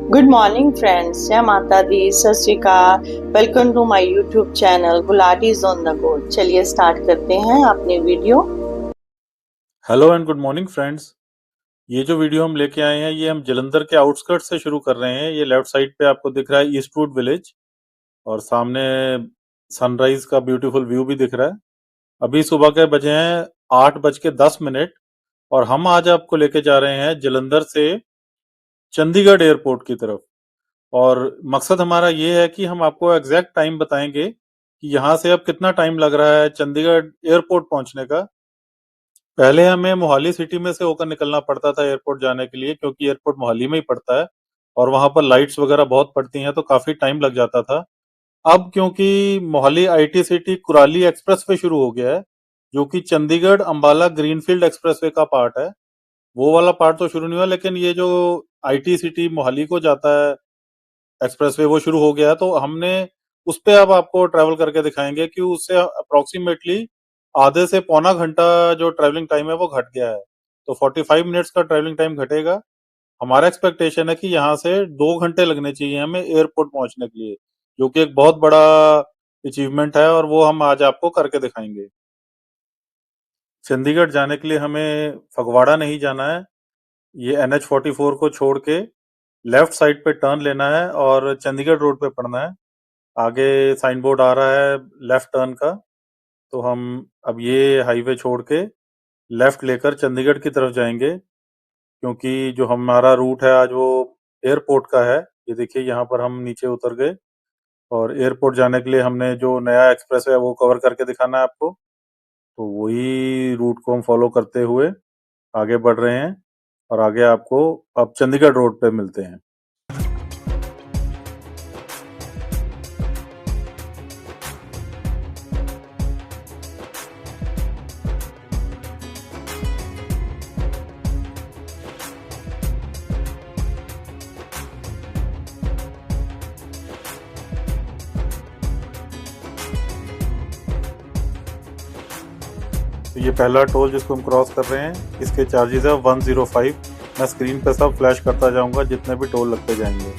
Good morning friends, जय माता दी, Sat Sri Akal. Welcome to my YouTube channel Gulatis on the go. चलिए start करते हैं अपनी video. Hello and good morning friends. ये जो वीडियो हम लेके आए हैं ये हम जलंधर के आउटस्कर्ट से शुरू कर रहे हैं। ये लेफ्ट साइड पे आपको दिख रहा है ईस्टवुड विलेज और सामने सनराइज का ब्यूटीफुल व्यू भी दिख रहा है। अभी सुबह के बजे हैं 8:10 और हम आज आपको लेके जा रहे हैं जलंधर से चंडीगढ़ एयरपोर्ट की तरफ। और मकसद हमारा ये है कि हम आपको एग्जैक्ट टाइम बताएंगे कि यहाँ से अब कितना टाइम लग रहा है चंडीगढ़ एयरपोर्ट पहुंचने का। पहले हमें मोहाली सिटी में से होकर निकलना पड़ता था एयरपोर्ट जाने के लिए, क्योंकि एयरपोर्ट मोहाली में ही पड़ता है और वहां पर लाइट्स वगैरह बहुत पड़ती हैं तो काफी टाइम लग जाता था। अब क्योंकि Mohali IT city Kurali expressway शुरू हो गया है, जो कि चंडीगढ़ अंबाला ग्रीनफील्ड एक्सप्रेसवे का पार्ट है, वो वाला पार्ट तो शुरू नहीं हुआ, लेकिन ये जो आईटी सिटी मोहाली को जाता है एक्सप्रेसवे वो शुरू हो गया है। तो हमने उस पे अब आपको ट्रेवल करके दिखाएंगे कि उससे अप्रोक्सीमेटली आधे से पौना घंटा जो ट्रेवलिंग टाइम है वो घट गया है। तो 45 मिनट्स का ट्रेवलिंग टाइम घटेगा। हमारा एक्सपेक्टेशन है कि यहाँ से 2 घंटे लगने चाहिए हमें एयरपोर्ट पहुंचने के लिए, जो कि एक बहुत बड़ा अचीवमेंट है और वो हम आज आपको करके दिखाएंगे। चंडीगढ़ जाने के लिए हमें फगवाड़ा नहीं जाना है। ये NH44 को छोड़ के लेफ्ट साइड पे टर्न लेना है और चंडीगढ़ रोड पे पड़ना है। आगे साइन बोर्ड आ रहा है लेफ्ट टर्न का, तो हम अब ये हाईवे छोड़ के लेफ्ट लेकर चंडीगढ़ की तरफ जाएंगे, क्योंकि जो हमारा रूट है आज वो एयरपोर्ट का है। ये देखिए यहाँ पर हम नीचे उतर गए और एयरपोर्ट जाने के लिए हमने जो नया एक्सप्रेस है वो कवर करके दिखाना है आपको। तो वही रूट को हम फॉलो करते हुए आगे बढ़ रहे हैं और आगे आपको अब चंडीगढ़ रोड पे मिलते हैं। तो ये पहला टोल जिसको हम क्रॉस कर रहे हैं, इसके चार्जेस है 105। मैं स्क्रीन पे सब फ्लैश करता जाऊंगा जितने भी टोल लगते जाएंगे।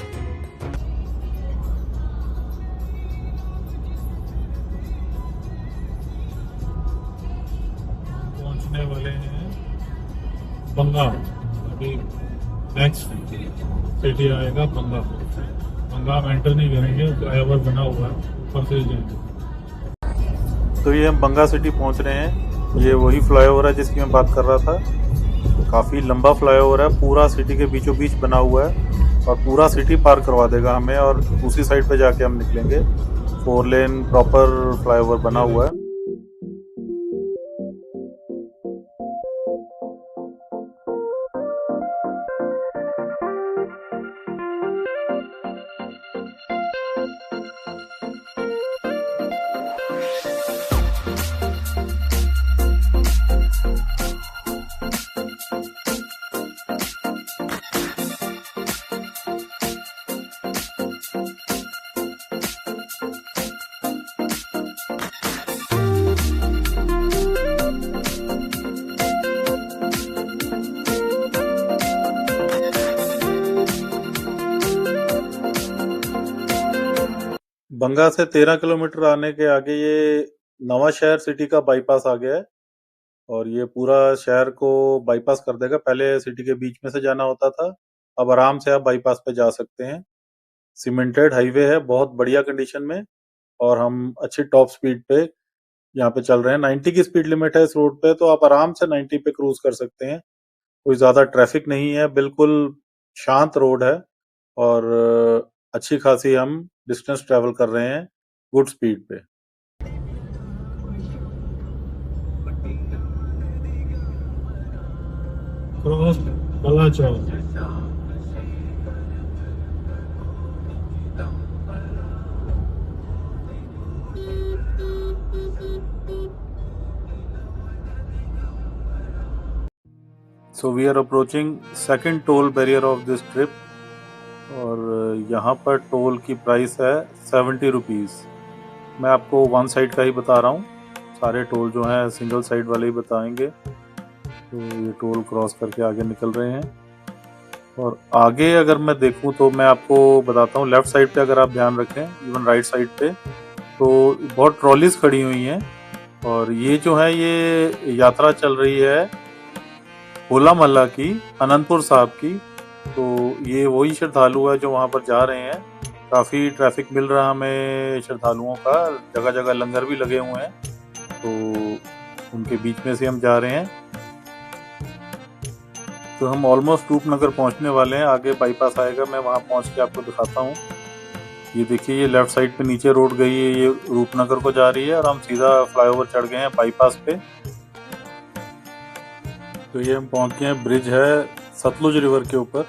पहुंचने वाले हैं बंगा। अभी नेक्स्ट सिटी आएगा बंगा। बंगा हम एंटर नहीं करेंगे, फ्लाईओवर बना हुआ है, ऊपर से जाएंगे। तो ये हम बंगा सिटी पहुंच रहे हैं। ये वही फ्लाईओवर है जिसकी मैं बात कर रहा था। काफी लंबा फ्लाईओवर है, पूरा सिटी के बीचों बीच बना हुआ है और पूरा सिटी पार करवा देगा हमें और दूसरी साइड पे जाके हम निकलेंगे। 4 लेन प्रॉपर फ्लाईओवर बना हुआ है। बंगा से 13 किलोमीटर आने के आगे ये नवा शहर सिटी का बाईपास आ गया है और ये पूरा शहर को बाईपास कर देगा। पहले सिटी के बीच में से जाना होता था, अब आराम से आप बाईपास पे जा सकते हैं। सीमेंटेड हाईवे है, बहुत बढ़िया कंडीशन में, और हम अच्छी टॉप स्पीड पे यहाँ पे चल रहे हैं। 90 की स्पीड लिमिट है इस रोड पे, तो आप आराम से 90 पे क्रूज कर सकते हैं। कोई ज्यादा ट्रैफिक नहीं है, बिल्कुल शांत रोड है और अच्छी खासी हम डिस्टेंस ट्रेवल कर रहे हैं गुड स्पीड पे। Cross Balachaur. So we are approaching second toll barrier of this trip और यहाँ पर टोल की प्राइस है 70 रुपीज़। मैं आपको वन साइड का ही बता रहा हूँ, सारे टोल जो हैं सिंगल साइड वाले ही बताएंगे। तो ये टोल क्रॉस करके आगे निकल रहे हैं और आगे अगर मैं देखूं तो मैं आपको बताता हूँ, लेफ्ट साइड पे अगर आप ध्यान रखें, इवन राइट साइड पे, तो बहुत ट्रॉलीज खड़ी हुई हैं। और ये जो है ये यात्रा चल रही है होला महल्ला की, अनंतपुर साहब की। तो ये वही श्रद्धालु है जो वहां पर जा रहे हैं। काफी ट्रैफिक मिल रहा हमें श्रद्धालुओं का, जगह जगह लंगर भी लगे हुए हैं, तो उनके बीच में से हम जा रहे हैं। तो हम ऑलमोस्ट रूपनगर पहुंचने वाले हैं। आगे बाईपास आएगा, मैं वहां पहुंच के आपको दिखाता हूँ। ये देखिए, ये लेफ्ट साइड पे नीचे रोड गई है, ये रूपनगर को जा रही है, और हम सीधा फ्लाईओवर चढ़ गए हैं बाईपास पे। तो ये हम पहुंच गए हैं, ब्रिज है सतलुज रिवर के ऊपर।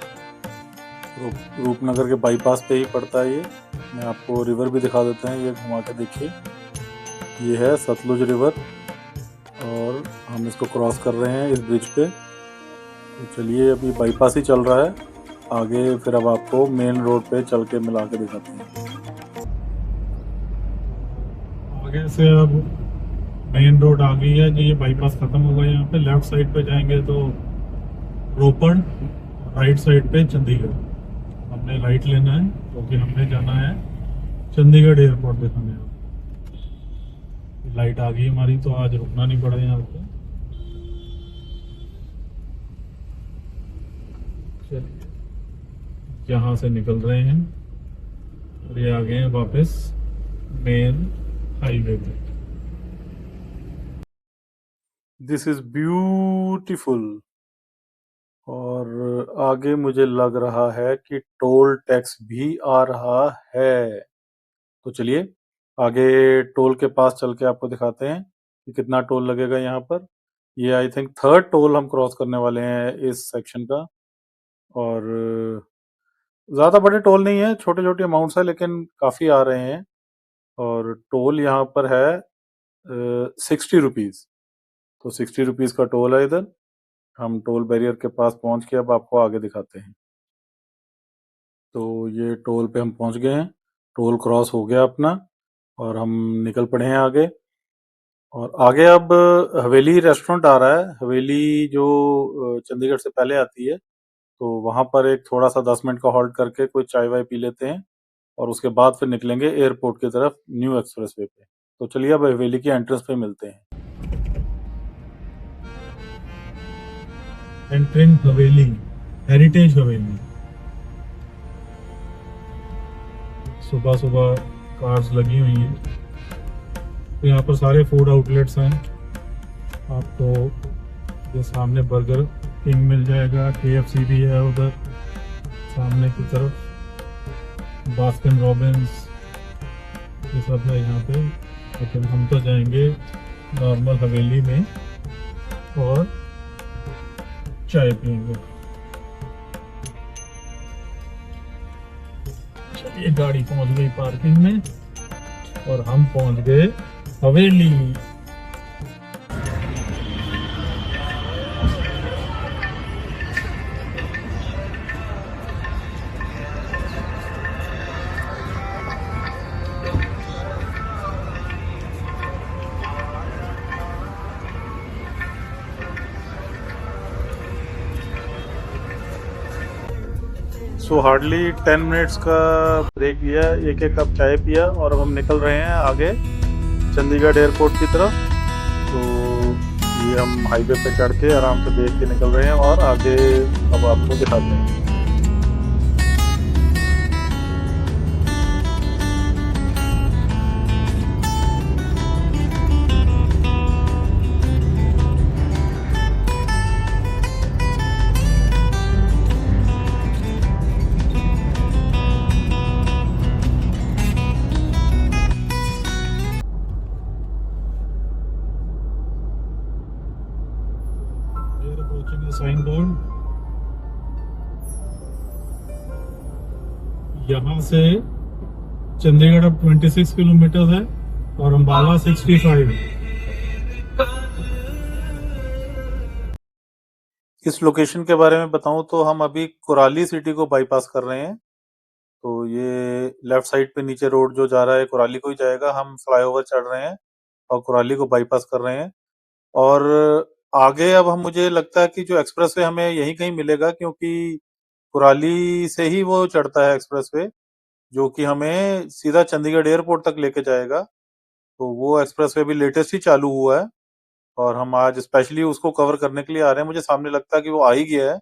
रूपनगर के बाईपास पे ही पड़ता है ये। मैं आपको रिवर भी दिखा देते हैं, ये घुमा के देखिए, ये है सतलुज रिवर, और हम इसको क्रॉस कर रहे हैं इस ब्रिज पे। तो चलिए, अभी बाईपास ही चल रहा है, आगे फिर अब आपको मेन रोड पे चल के मिला के दिखाते हैं। आगे से अब मेन रोड आ गई है, जो ये बाईपास खत्म हो गया। यहाँ पे लेफ्ट साइड पे जाएंगे तो रोपड़, राइट साइड पे चंडीगढ़। हमने राइट लेना है क्योंकि हमने जाना है चंडीगढ़ एयरपोर्ट दिखाने। लाइट आ गई हमारी, तो आज रुकना नहीं पड़ा यहाँ पे। चलिए, यहाँ से निकल रहे हैं और ये आ गए हैं वापस मेन हाईवे पे। This is beautiful. और आगे मुझे लग रहा है कि टोल टैक्स भी आ रहा है। तो चलिए, आगे टोल के पास चल के आपको दिखाते हैं कि कितना टोल लगेगा यहाँ पर। ये आई थिंक थर्ड टोल हम क्रॉस करने वाले हैं इस सेक्शन का। और ज़्यादा बड़े टोल नहीं है, छोटे छोटे अमाउंट्स है, लेकिन काफ़ी आ रहे हैं। और टोल यहाँ पर है 60 रुपीज़। तो 60 रुपीज़ का टोल है इधर। हम टोल बैरियर के पास पहुंच के अब आपको आगे दिखाते हैं। तो ये टोल पे हम पहुंच गए हैं, टोल क्रॉस हो गया अपना, और हम निकल पड़े हैं आगे। और आगे अब हवेली रेस्टोरेंट आ रहा है। हवेली जो चंडीगढ़ से पहले आती है, तो वहां पर एक थोड़ा सा 10 मिनट का हॉल्ट करके कोई चाय वाय पी लेते हैं, और उसके बाद फिर निकलेंगे एयरपोर्ट की तरफ न्यू एक्सप्रेसवे पे। तो चलिए, अब हवेली की एंट्रेंस पे मिलते हैं। एंट्रिंग हवेली, हेरिटेज हवेली। सुबह सुबह कार्स लगी हुई हैं। तो यहाँ पर सारे फूड आउटलेट्स हैं। आपको ये सामने बर्गर किंग मिल जाएगा, KFC भी है उधर सामने की तरफ, बास्किन रॉबिन्स, ये सब है यहाँ पे। लेकिन हम तो जाएंगे नॉर्मल हवेली में और चाय पियेंगे। चलिए, गाड़ी पहुंच गई पार्किंग में और हम पहुंच गए हवेली। सो हार्डली 10 मिनट्स का ब्रेक लिया, एक एक कप चाय पिया, और अब हम निकल रहे हैं आगे चंडीगढ़ एयरपोर्ट की तरफ। तो ये हम हाईवे पे चढ़ के आराम से देख के निकल रहे हैं, और आगे अब आपको दिखाते हैं। साइन बोर्ड, यहाँ से चंडीगढ़ अब 26 किलोमीटर है और अम्बाला 65। इस लोकेशन के बारे में बताऊं तो हम अभी कुराली सिटी को बाईपास कर रहे हैं। तो ये लेफ्ट साइड पे नीचे रोड जो जा रहा है कुराली को ही जाएगा। हम फ्लाईओवर चढ़ रहे हैं और कुराली को बाईपास कर रहे हैं। और आगे अब हम, मुझे लगता है कि जो एक्सप्रेसवे हमें यहीं कहीं मिलेगा, क्योंकि कुराली से ही वो चढ़ता है एक्सप्रेसवे, जो कि हमें सीधा चंडीगढ़ एयरपोर्ट तक लेके जाएगा। तो वो एक्सप्रेसवे भी लेटेस्ट ही चालू हुआ है और हम आज स्पेशली उसको कवर करने के लिए आ रहे हैं। मुझे सामने लगता है कि वो आ ही गया है।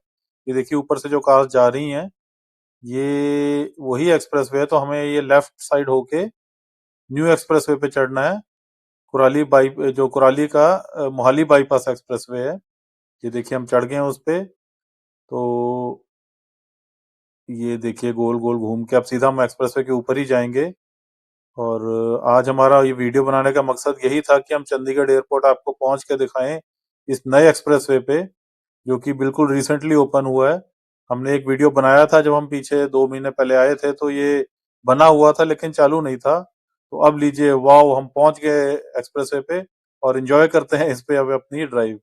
ये देखिए ऊपर से जो कार्स जा रही हैं, ये वही एक्सप्रेसवे है। तो हमें ये लेफ्ट साइड होके न्यू एक्सप्रेसवे पे चढ़ना है। जो कुराली का मोहाली बाईपास एक्सप्रेसवे है। ये देखिए हम चढ़ गए हैं उस पे। तो ये देखिए गोल गोल घूम के अब सीधा हम एक्सप्रेसवे के ऊपर ही जाएंगे। और आज हमारा ये वीडियो बनाने का मकसद यही था कि हम चंडीगढ़ एयरपोर्ट आपको पहुंच के दिखाएं इस नए एक्सप्रेसवे पे, जो कि बिल्कुल रिसेंटली ओपन हुआ है। हमने एक वीडियो बनाया था जब हम पीछे 2 महीने पहले आए थे, तो ये बना हुआ था लेकिन चालू नहीं था। तो अब लीजिए, वाओ, हम पहुंच गए एक्सप्रेसवे पे और एंजॉय करते हैं इस पे अब अपनी ड्राइव।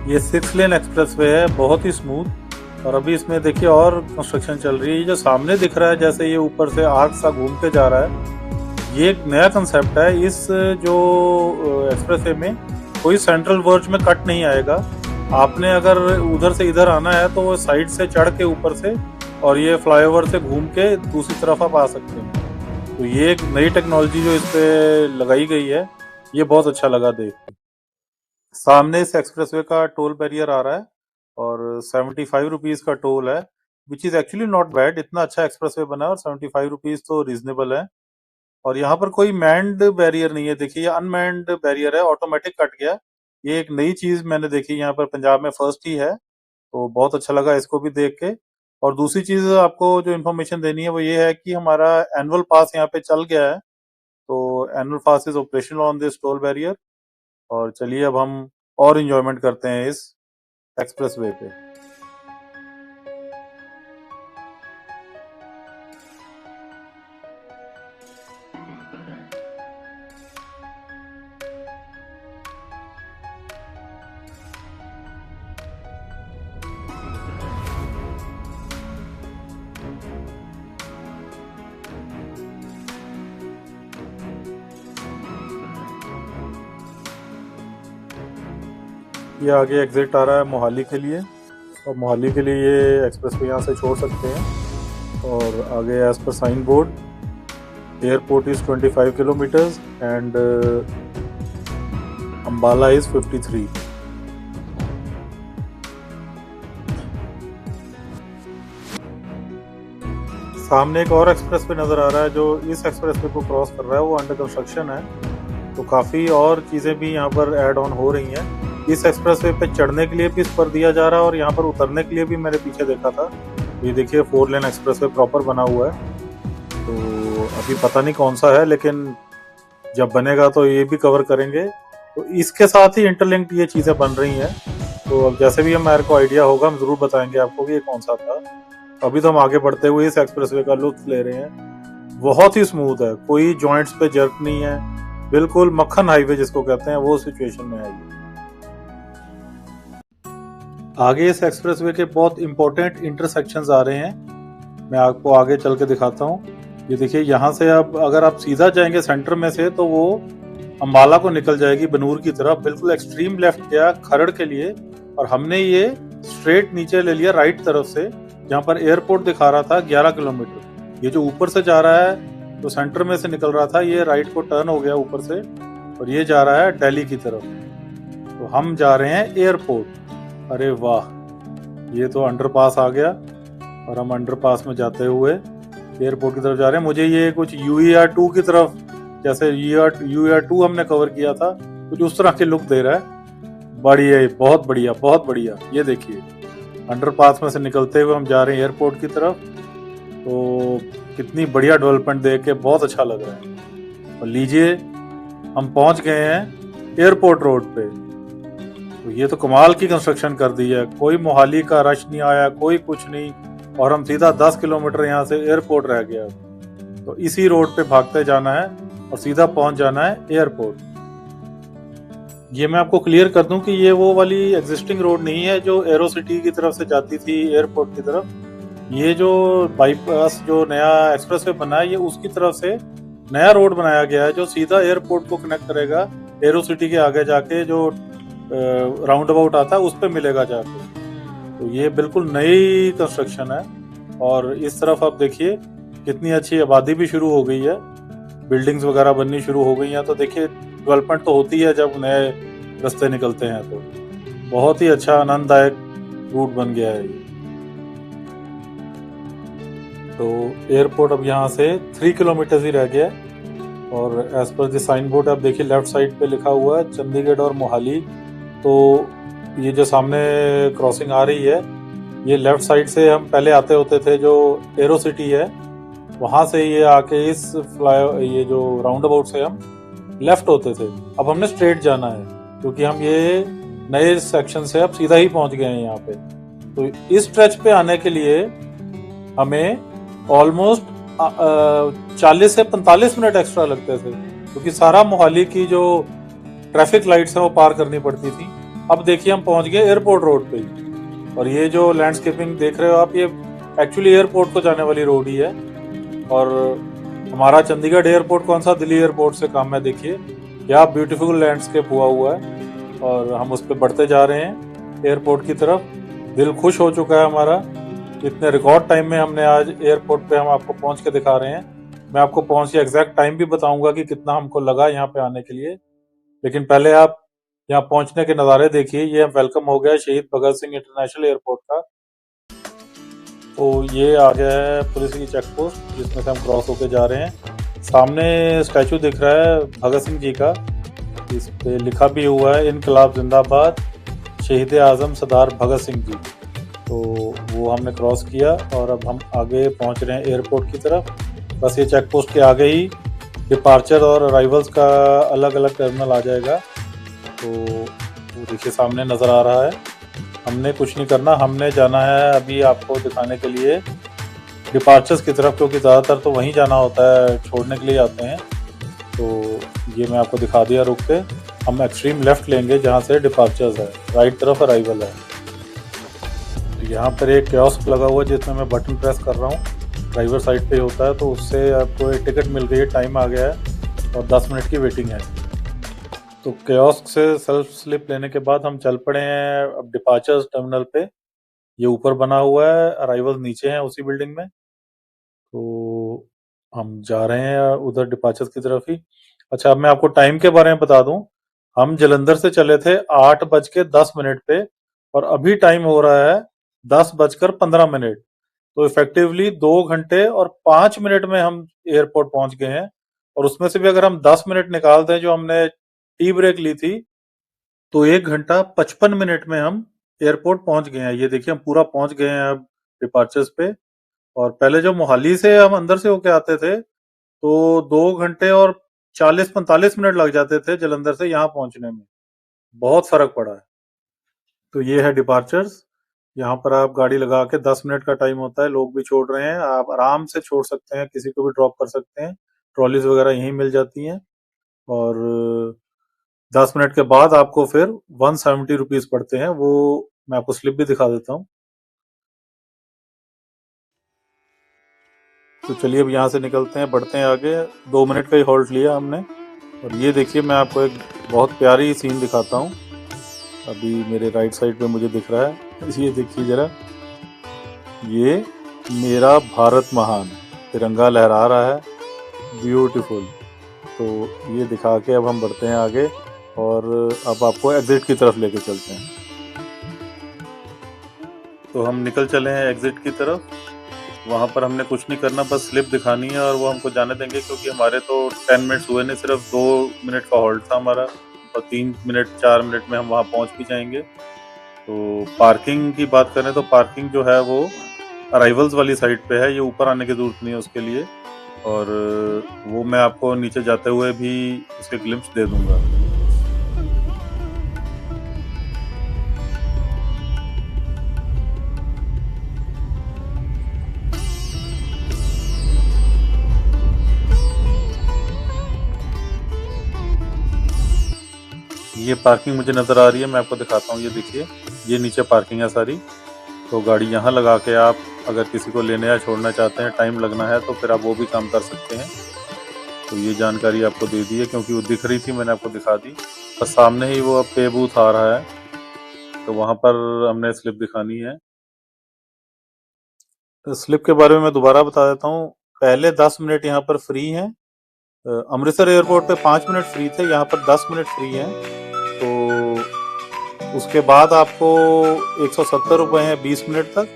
ये 6 लेन एक्सप्रेसवे है, बहुत ही स्मूथ। और अभी इसमें देखिए और कंस्ट्रक्शन चल रही है। ये जो सामने दिख रहा है, जैसे ये ऊपर से आर्क सा घूम के जा रहा है, ये एक नया कंसेप्ट है। इस जो एक्सप्रेसवे में कोई सेंट्रल वर्ज में कट नहीं आएगा। आपने अगर उधर से इधर आना है तो वो साइड से चढ़ के ऊपर से और ये फ्लाईओवर से घूम के दूसरी तरफ आप आ सकते हैं। तो ये एक नई टेक्नोलॉजी जो इस पे लगाई गई है, ये बहुत अच्छा लगा देख के। सामने इस एक्सप्रेसवे का टोल बैरियर आ रहा है और 75 रुपीज का टोल है, which is actually not bad. इतना अच्छा एक्सप्रेसवे बना है और 75 रुपीज तो रीजनेबल है। और यहाँ पर कोई मैन्ड बैरियर नहीं है। देखिए ये अनमैन्ड बैरियर है, ऑटोमेटिक कट गया। ये एक नई चीज मैंने देखी यहाँ पर, पंजाब में फर्स्ट ही है। तो बहुत अच्छा लगा इसको भी देख के। और दूसरी चीज आपको जो इन्फॉर्मेशन देनी है वो ये है कि हमारा एनुअल पास यहाँ पे चल गया है। तो annual pass is operational on this toll barrier. और चलिए अब हम और इंजॉयमेंट करते हैं इस एक्सप्रेसवे पे। ये आगे एग्जिट आ रहा है मोहाली के लिए, और मोहाली के लिए ये एक्सप्रेसवे यहाँ से छोड़ सकते हैं। और आगे एज पर sign board airport is 25 kilometres and Ambala is 53। सामने एक और एक्सप्रेसवे नजर आ रहा है। जो इस एक्सप्रेसवे को क्रॉस कर रहा है वो अंडर कंस्ट्रक्शन है। तो काफी और चीजें भी यहाँ पर ऐड ऑन हो रही हैं। इस एक्सप्रेसवे पे चढ़ने के लिए भी स्पर दिया जा रहा है और यहाँ पर उतरने के लिए भी मैंने पीछे देखा था। ये देखिए 4 लेन एक्सप्रेसवे प्रॉपर बना हुआ है। तो अभी पता नहीं कौन सा है, लेकिन जब बनेगा तो ये भी कवर करेंगे। तो इसके साथ ही इंटरलिंक्ड ये चीजें बन रही हैं। तो अब जैसे भी हमारे को आइडिया होगा हम जरूर बताएंगे आपको कि ये कौन सा था। अभी तो हम आगे बढ़ते हुए इस एक्सप्रेसवे का लुत्फ ले रहे हैं। बहुत ही स्मूथ है, कोई जॉइंट्स पे जर्क नहीं है, बिल्कुल मक्खन हाईवे जिसको कहते हैं वो सिचुएशन में है। आगे इस एक्सप्रेसवे के बहुत इंपॉर्टेंट इंटरसेक्शंस आ रहे हैं, मैं आपको आगे चल के दिखाता हूँ। ये देखिए यहाँ से अब अगर आप सीधा जाएंगे सेंटर में से तो वो अम्बाला को निकल जाएगी बनूर की तरफ। बिल्कुल एक्सट्रीम लेफ्ट गया खरड़ के लिए और हमने ये स्ट्रेट नीचे ले लिया राइट तरफ से, जहाँ पर एयरपोर्ट दिखा रहा था 11 किलोमीटर। ये जो ऊपर से जा रहा है तो सेंटर में से निकल रहा था, ये राइट को टर्न हो गया ऊपर से और ये जा रहा है दिल्ली की तरफ। तो हम जा रहे हैं एयरपोर्ट। अरे वाह, ये तो अंडरपास आ गया और हम अंडरपास में जाते हुए एयरपोर्ट की तरफ जा रहे हैं। मुझे ये कुछ UER2 की तरफ, जैसे UER2 हमने कवर किया था, कुछ उस तरह के लुक दे रहा है। बढ़िया, बहुत बढ़िया, बहुत बढ़िया। ये देखिए अंडरपास में से निकलते हुए हम जा रहे हैं एयरपोर्ट की तरफ। तो कितनी बढ़िया डेवलपमेंट देख के बहुत अच्छा लग रहा है। और लीजिए हम पहुंच गए हैं एयरपोर्ट रोड पे। तो ये तो कमाल की कंस्ट्रक्शन कर दी है, कोई मोहाली का रश नहीं आया, कोई कुछ नहीं, और हम सीधा 10 किलोमीटर यहाँ से एयरपोर्ट रह गया। तो इसी रोड पे भागते जाना है और सीधा पहुंच जाना है एयरपोर्ट। ये मैं आपको क्लियर कर दूं कि ये वो वाली एग्जिस्टिंग रोड नहीं है जो एरो सिटी की तरफ से जाती थी एयरपोर्ट की तरफ। ये जो बाईपास जो नया एक्सप्रेसवे बना है, ये उसकी तरफ से नया रोड बनाया गया है जो सीधा एयरपोर्ट को कनेक्ट करेगा। एरो सिटी के आगे जाके जो राउंड अबाउट आता है उस पे मिलेगा जाके। तो ये बिल्कुल नई कंस्ट्रक्शन है। और इस तरफ आप देखिए कितनी अच्छी आबादी भी शुरू हो गई है, बिल्डिंग्स वगैरह बननी शुरू हो गई हैं। तो देखिए डेवलपमेंट तो होती है जब नए रास्ते निकलते हैं। तो बहुत ही अच्छा आनंददायक रूट बन गया है ये। तो एयरपोर्ट अब यहाँ से 3 किलोमीटर ही रह गया है। और as per the sign board आप देखिए लेफ्ट साइड पे लिखा हुआ है चंडीगढ़ और मोहाली। तो ये जो सामने क्रॉसिंग आ रही है, ये लेफ्ट साइड से हम पहले आते होते थे, जो एरो सिटी है वहां से ये आके इस ये जो राउंड अबाउट से हम लेफ्ट होते थे। अब हमने स्ट्रेट जाना है क्योंकि हम ये नए सेक्शन से अब सीधा ही पहुंच गए हैं यहाँ पे। तो इस स्ट्रेच पे आने के लिए हमें ऑलमोस्ट 40 से 45 मिनट एक्स्ट्रा लगते थे क्योंकि सारा मोहाली की जो ट्रैफिक लाइट्स है वो पार करनी पड़ती थी। अब देखिए हम पहुंच गए एयरपोर्ट रोड पे ही। और ये जो लैंडस्केपिंग देख रहे हो आप, ये एक्चुअली एयरपोर्ट को जाने वाली रोड ही है। और हमारा चंडीगढ़ एयरपोर्ट कौन सा दिल्ली एयरपोर्ट से कम है। देखिए क्या ब्यूटीफुल लैंडस्केप हुआ है और हम उस पर बढ़ते जा रहे हैं एयरपोर्ट की तरफ। दिल खुश हो चुका है हमारा, इतने रिकॉर्ड टाइम में हमने आज एयरपोर्ट पे हम आपको पहुंच के दिखा रहे हैं। मैं आपको पहुंच के एग्जैक्ट टाइम भी बताऊंगा कि कितना हमको लगा यहाँ पे आने के लिए। लेकिन पहले आप यहाँ पहुंचने के नज़ारे देखिए। ये वेलकम हो गया शहीद भगत सिंह इंटरनेशनल एयरपोर्ट का। तो ये आ गया है पुलिस की चेक पोस्ट जिसमें से हम क्रॉस होके जा रहे हैं। सामने स्टैचू दिख रहा है भगत सिंह जी का, इस पे लिखा भी हुआ है इनकलाब जिंदाबाद शहीद आजम सरदार भगत सिंह जी। तो वो हमने क्रॉस किया और अब हम आगे पहुंच रहे हैं एयरपोर्ट की तरफ। बस ये चेक पोस्ट के आगे ही डिपार्चर और अराइवल्स का अलग अलग टर्मिनल आ जाएगा। तो वो देखिए सामने नज़र आ रहा है। हमने कुछ नहीं करना, हमने जाना है अभी आपको दिखाने के लिए डिपार्चर्स की तरफ, क्योंकि ज़्यादातर तो वहीं जाना होता है, छोड़ने के लिए आते हैं। तो ये मैं आपको दिखा दिया रुक के। हम एक्सट्रीम लेफ्ट लेंगे जहाँ से डिपार्चर्स है, राइट तरफ अराइवल है। तो यहाँ पर एक कियोस्क लगा हुआ है जिसमें मैं बटन प्रेस कर रहा हूँ, ड्राइवर साइड पे होता है। तो उससे आपको एक टिकट मिल गई है, टाइम आ गया है और 10 मिनट की वेटिंग है। तो कियोस्क से सेल्फ स्लिप लेने के बाद हम चल पड़े हैं अब डिपार्चर्स टर्मिनल पे। ये ऊपर बना हुआ है, अराइवल नीचे हैं उसी बिल्डिंग में। तो हम जा रहे हैं उधर डिपार्चर्स की तरफ ही। अच्छा, अब मैं आपको टाइम के बारे में बता दूं। हम जलंधर से चले थे 8:10 पे और अभी टाइम हो रहा है 10:15। तो इफेक्टिवली 2 घंटे और 5 मिनट में हम एयरपोर्ट पहुंच गए हैं। और उसमें से भी अगर हम 10 मिनट निकाल दें जो हमने टी ब्रेक ली थी, तो 1 घंटा 55 मिनट में हम एयरपोर्ट पहुंच गए हैं। ये देखिए हम पूरा पहुंच गए हैं अब डिपार्चर्स पे। और पहले जो मोहाली से हम अंदर से होके आते थे तो 2 घंटे और 40-45 मिनट लग जाते थे जलंधर से यहाँ पहुंचने में। बहुत फर्क पड़ा है। तो ये है डिपार्चर्स। यहाँ पर आप गाड़ी लगा के 10 मिनट का टाइम होता है, लोग भी छोड़ रहे हैं, आप आराम से छोड़ सकते हैं, किसी को भी ड्रॉप कर सकते हैं। ट्रॉलीज वगैरह यहीं मिल जाती हैं। और 10 मिनट के बाद आपको फिर 170 रुपीज पड़ते हैं। वो मैं आपको स्लिप भी दिखा देता हूँ। तो चलिए अब यहाँ से निकलते हैं, बढ़ते हैं आगे। 2 मिनट का ही हॉल्ट लिया हमने। और ये देखिए मैं आपको एक बहुत प्यारी सीन दिखाता हूँ। अभी मेरे राइट साइड पे मुझे दिख रहा है, ये देखिए जरा, ये मेरा भारत महान तिरंगा लहरा रहा है, ब्यूटीफुल। तो ये दिखा के अब हम बढ़ते हैं आगे और अब आपको एग्जिट की तरफ लेके चलते हैं। तो हम निकल चले हैं एग्जिट की तरफ। वहाँ पर हमने कुछ नहीं करना, बस स्लिप दिखानी है और वो हमको जाने देंगे, क्योंकि हमारे तो 10 मिनट्स हुए नहीं, सिर्फ 2 मिनट का हॉल्ट था हमारा और 3 मिनट 4 मिनट में हम वहाँ पहुँच भी जाएंगे। तो पार्किंग की बात करें तो पार्किंग जो है वो अराइवल्स वाली साइड पे है, ये ऊपर आने की जरूरत नहीं है उसके लिए, और वो मैं आपको नीचे जाते हुए भी उसके ग्लिम्स दे दूंगा। ये पार्किंग मुझे नज़र आ रही है, मैं आपको दिखाता हूँ। ये देखिए, ये नीचे पार्किंग है सारी, तो गाड़ी यहाँ लगा के आप अगर किसी को लेने या छोड़ना चाहते हैं, टाइम लगना है तो फिर आप वो भी काम कर सकते हैं। तो ये जानकारी आपको दे दी है, क्योंकि वो दिख रही थी, मैंने आपको दिखा दी। और सामने ही वो अब पे बूथ आ रहा है, तो वहाँ पर हमने स्लिप दिखानी है। तो स्लिप के बारे में मैं दोबारा बता देता हूँ। पहले 10 मिनट यहाँ पर फ्री हैं। अमृतसर एयरपोर्ट पे 5 मिनट फ्री थे, यहाँ पर 10 मिनट फ्री हैं। तो उसके बाद आपको 170 रुपये हैं 20 मिनट तक,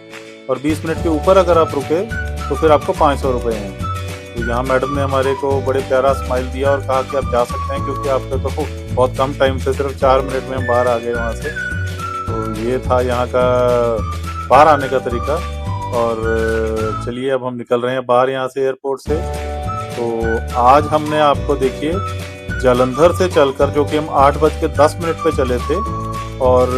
और 20 मिनट के ऊपर अगर आप रुके तो फिर आपको 500 रुपये हैं। तो यहाँ मैडम ने हमारे को बड़े प्यारा स्माइल दिया और कहा कि आप जा सकते हैं, क्योंकि आपके तो बहुत कम टाइम से, सिर्फ 4 मिनट में हम बाहर आ गए वहाँ से। तो ये था यहाँ का बाहर आने का तरीका। और चलिए अब हम निकल रहे हैं बाहर यहाँ से, एयरपोर्ट से। तो आज हमने आपको देखिए जालंधर से चलकर, जो कि हम 8:10 पे चले थे, और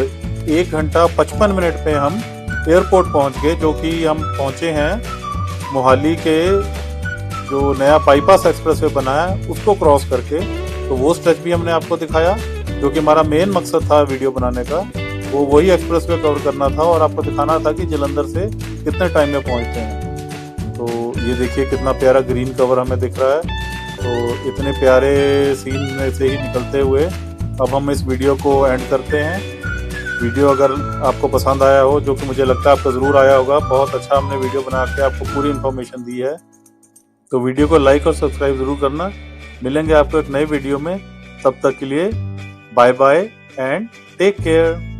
1 घंटा 55 मिनट पे हम एयरपोर्ट पहुंच गए, जो कि हम पहुंचे हैं मोहाली के जो नया बाईपास एक्सप्रेसवे बना है उसको क्रॉस करके। तो वो स्ट्रेच भी हमने आपको दिखाया, जो कि हमारा मेन मकसद था वीडियो बनाने का, वो वही एक्सप्रेसवे कवर करना था और आपको दिखाना था कि जालंधर से कितने टाइम में पहुंचते हैं। तो ये देखिए कितना प्यारा ग्रीन कवर हमें दिख रहा है। तो इतने प्यारे सीन में से ही निकलते हुए अब हम इस वीडियो को एंड करते हैं। वीडियो अगर आपको पसंद आया हो, जो कि मुझे लगता है आपको ज़रूर आया होगा, बहुत अच्छा हमने वीडियो बना के आपको पूरी इन्फॉर्मेशन दी है, तो वीडियो को लाइक और सब्सक्राइब ज़रूर करना। मिलेंगे आपको एक नए वीडियो में, तब तक के लिए bye bye and take care.